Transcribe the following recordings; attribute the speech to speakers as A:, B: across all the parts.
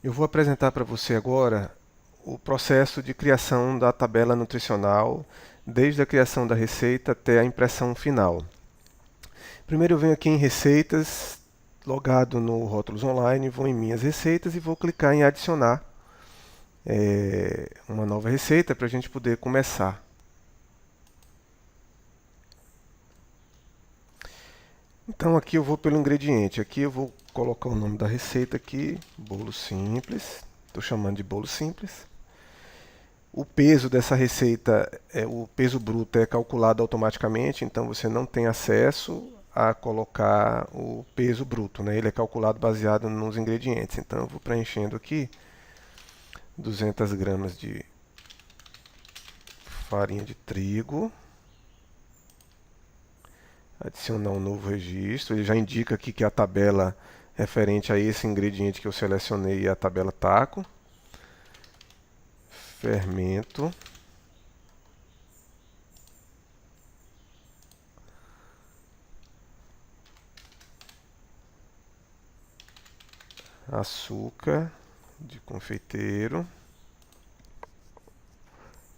A: Eu vou apresentar para você agora o processo de criação da tabela nutricional, desde a criação da receita até a impressão final. Primeiro eu venho aqui em Receitas, logado no Rótulos Online, vou em Minhas Receitas e vou clicar em Adicionar uma nova receita para a gente poder começar. Então aqui eu vou pelo ingrediente, aqui eu vou colocar o nome da receita aqui, bolo simples, estou chamando de bolo simples. O peso dessa receita, o peso bruto é calculado automaticamente, então você não tem acesso a colocar o peso bruto, né? Ele é calculado baseado nos ingredientes. Então eu vou preenchendo aqui 200 gramas de farinha de trigo, adicionar um novo registro. Ele já indica aqui que a tabela referente a esse ingrediente que eu selecionei é a tabela taco. Fermento. Açúcar de confeiteiro.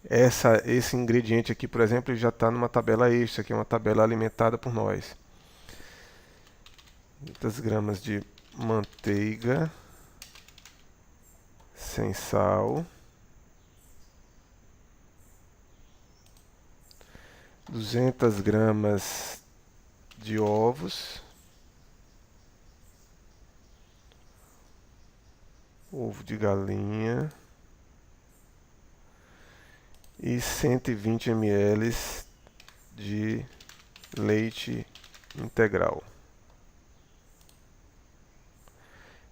A: Esse ingrediente aqui, por exemplo, ele já está numa tabela extra, que é uma tabela alimentada por nós. 500 gramas de manteiga sem sal. 200 gramas de ovos. Ovo de galinha. E 120 ml de leite integral.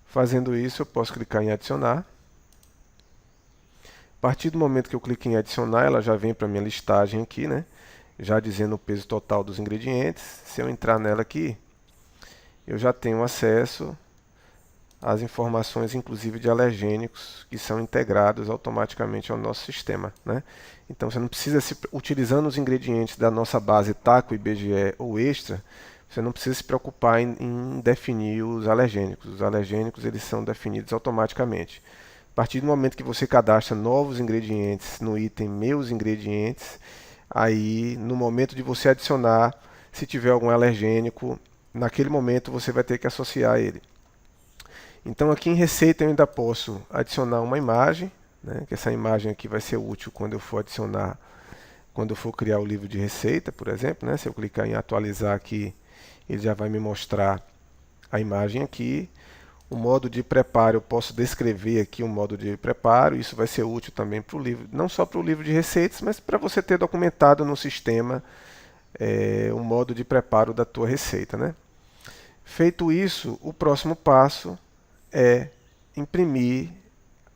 A: Fazendo isso, eu posso clicar em adicionar. A partir do momento que eu clico em adicionar, ela já vem para minha listagem aqui, né? Já dizendo o peso total dos ingredientes. Se eu entrar nela aqui, eu já tenho acesso às informações, inclusive de alergênicos, que são integrados automaticamente ao nosso sistema, né? Então você não precisa, utilizando os ingredientes da nossa base TACO, IBGE ou Extra, você não precisa se preocupar em definir os alergênicos. Os alergênicos eles são definidos automaticamente. A partir do momento que você cadastra novos ingredientes no item Meus Ingredientes, aí no momento de você adicionar, se tiver algum alergênico, naquele momento você vai ter que associar ele. Então aqui em receita eu ainda posso adicionar uma imagem, né, que essa imagem aqui vai ser útil quando eu for adicionar, quando eu for criar o livro de receita, por exemplo, né, se eu clicar em atualizar aqui, ele já vai me mostrar a imagem aqui. O modo de preparo, eu posso descrever aqui o modo de preparo, isso vai ser útil também para o livro, não só para o livro de receitas, mas para você ter documentado no sistema o modo de preparo da tua receita, né? Feito isso, o próximo passo é imprimir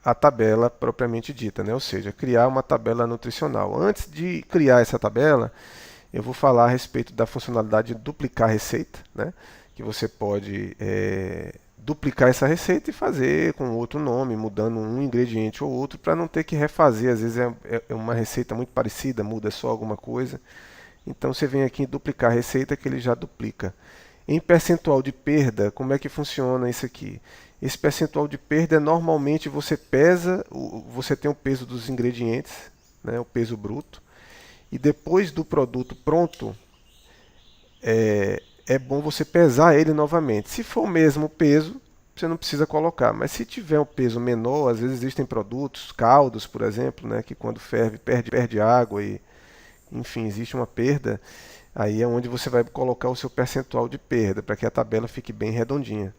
A: a tabela propriamente dita, né? Ou seja, criar uma tabela nutricional. Antes de criar essa tabela, eu vou falar a respeito da funcionalidade de duplicar receita, né? Que você pode duplicar essa receita e fazer com outro nome, mudando um ingrediente ou outro, para não ter que refazer. Às vezes é uma receita muito parecida, muda só alguma coisa. Então você vem aqui em duplicar a receita que ele já duplica. Em percentual de perda, como é que funciona isso aqui? Esse percentual de perda é normalmente você pesa, você tem o peso dos ingredientes, né, o peso bruto, e depois do produto pronto, é bom você pesar ele novamente. Se for o mesmo peso, você não precisa colocar, mas se tiver um peso menor, às vezes existem produtos, caldos, por exemplo, né, que quando ferve perde água e, enfim, existe uma perda. Aí é onde você vai colocar o seu percentual de perda, para que a tabela fique bem redondinha.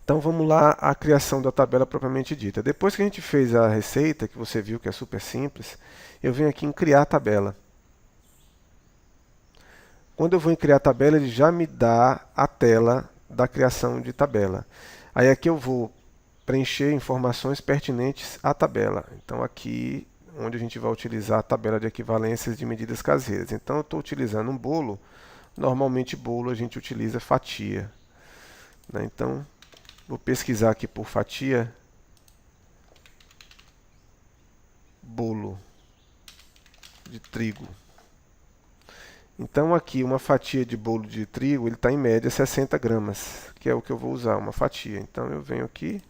A: Então vamos lá à criação da tabela propriamente dita. Depois que a gente fez a receita, que você viu que é super simples, eu venho aqui em criar tabela. Quando eu vou em criar tabela, ele já me dá a tela da criação de tabela. Aí aqui eu vou preencher informações pertinentes à tabela. Então aqui onde a gente vai utilizar a tabela de equivalências de medidas caseiras. Então eu estou utilizando um bolo. Normalmente bolo a gente utiliza fatia, né? Então vou pesquisar aqui por fatia, bolo de trigo. Então aqui uma fatia de bolo de trigo, ele está em média 60 gramas, que é o que eu vou usar, uma fatia. Então eu venho aqui,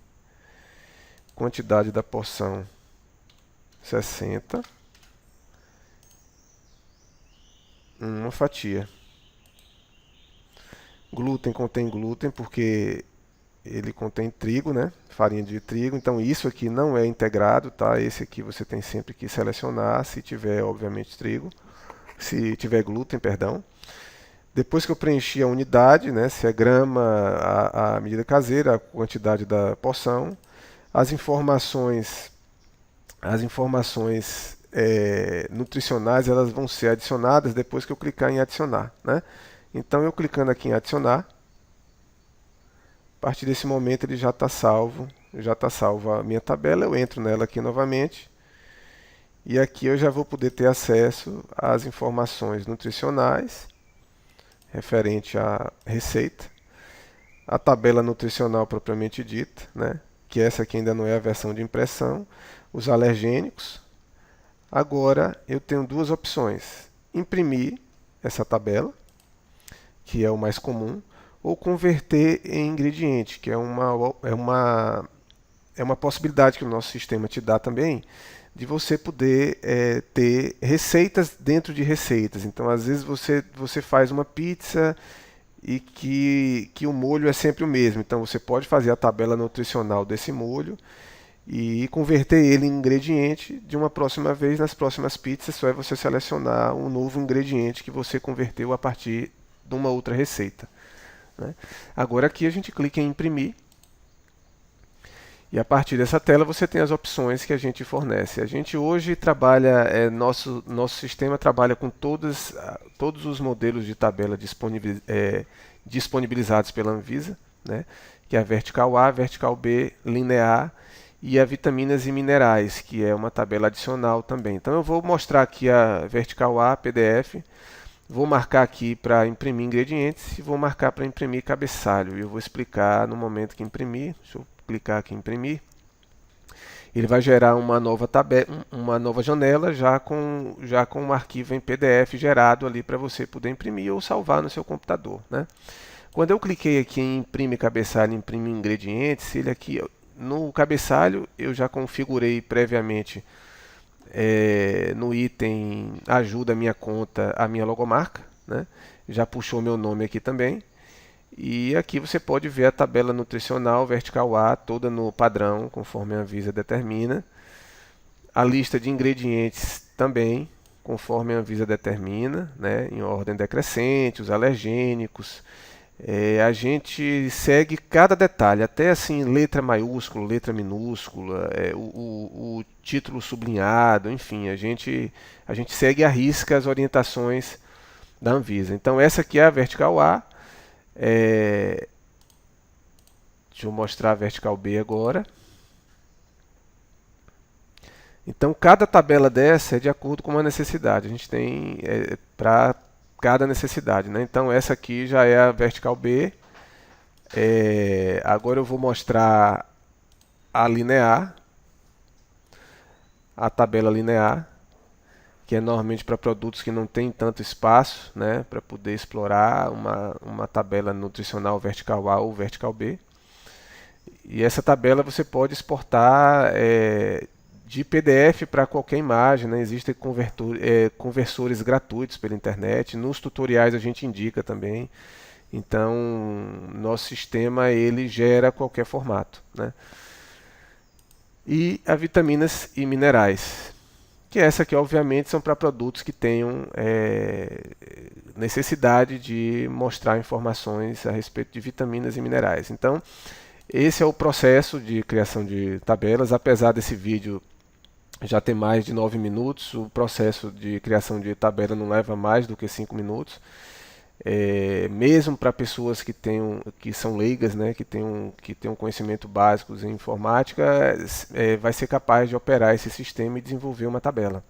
A: quantidade da porção 60, uma fatia. Glúten contém glúten porque ele contém trigo, né? Farinha de trigo. Então isso aqui não é integrado, tá? Esse aqui você tem sempre que selecionar, se tiver, obviamente, trigo. Se tiver glúten, perdão. Depois que eu preenchi a unidade, né? Se é grama, a medida caseira, a quantidade da porção, as informações nutricionais, elas vão ser adicionadas depois que eu clicar em adicionar, né? Então eu clicando aqui em adicionar, a partir desse momento ele já está salvo a minha tabela. Eu entro nela aqui novamente e aqui eu já vou poder ter acesso às informações nutricionais referente à receita, a tabela nutricional propriamente dita, né? Que essa aqui ainda não é a versão de impressão, os alergênicos. Agora eu tenho duas opções: imprimir essa tabela, que é o mais comum, ou converter em ingrediente, que é uma possibilidade que o nosso sistema te dá também, de você poder ter receitas dentro de receitas. Então, às vezes você faz uma pizza e que o molho é sempre o mesmo. Então, você pode fazer a tabela nutricional desse molho e converter ele em ingrediente de uma próxima vez. Nas próximas pizzas, só é você selecionar um novo ingrediente que você converteu a partir de uma outra receita, né? Agora aqui a gente clica em imprimir e a partir dessa tela você tem as opções que a gente fornece. A gente hoje trabalha, nosso sistema trabalha com todos os modelos de tabela disponibilizados pela Anvisa, né? Que é a vertical A, vertical B, linear e a vitaminas e minerais, que é uma tabela adicional também. Então eu vou mostrar aqui a vertical A, PDF, vou marcar aqui para imprimir ingredientes e vou marcar para imprimir cabeçalho. E eu vou explicar no momento que imprimir. Deixa eu clicar aqui em imprimir. Ele vai gerar uma nova janela já com um arquivo em PDF gerado ali para você poder imprimir ou salvar no seu computador, né? Quando eu cliquei aqui em imprime cabeçalho, imprime ingredientes, ele aqui no cabeçalho eu já configurei previamente no item ajuda minha conta a minha logomarca, né? Já puxou meu nome aqui também. E aqui você pode ver a tabela nutricional vertical A toda no padrão, conforme a Anvisa determina. A lista de ingredientes também, conforme a Anvisa determina, né? Em ordem decrescente, os alergênicos. A gente segue cada detalhe, até assim letra maiúscula, letra minúscula, o título sublinhado, enfim, a gente segue à risca as orientações da Anvisa. Então essa aqui é a vertical A. Deixa eu mostrar a vertical B agora. Então cada tabela dessa é de acordo com uma necessidade. A gente tem para cada necessidade, né? Então essa aqui já é a vertical B. Agora eu vou mostrar a linear, a tabela linear, que é normalmente para produtos que não tem tanto espaço, né, para poder explorar uma tabela nutricional vertical A ou vertical B. E essa tabela você pode exportar de PDF para qualquer imagem, né? Existem conversores gratuitos pela internet. Nos tutoriais a gente indica também. Então, nosso sistema ele gera qualquer formato, né? E a vitaminas e minerais, que essa aqui obviamente são para produtos que tenham necessidade de mostrar informações a respeito de vitaminas e minerais. Então, esse é o processo de criação de tabelas. Apesar desse vídeo já ter mais de 9 minutos, o processo de criação de tabela não leva mais do que 5 minutos. Mesmo para pessoas que são leigas, né, que tenham conhecimento básicos em informática, vai ser capaz de operar esse sistema e desenvolver uma tabela.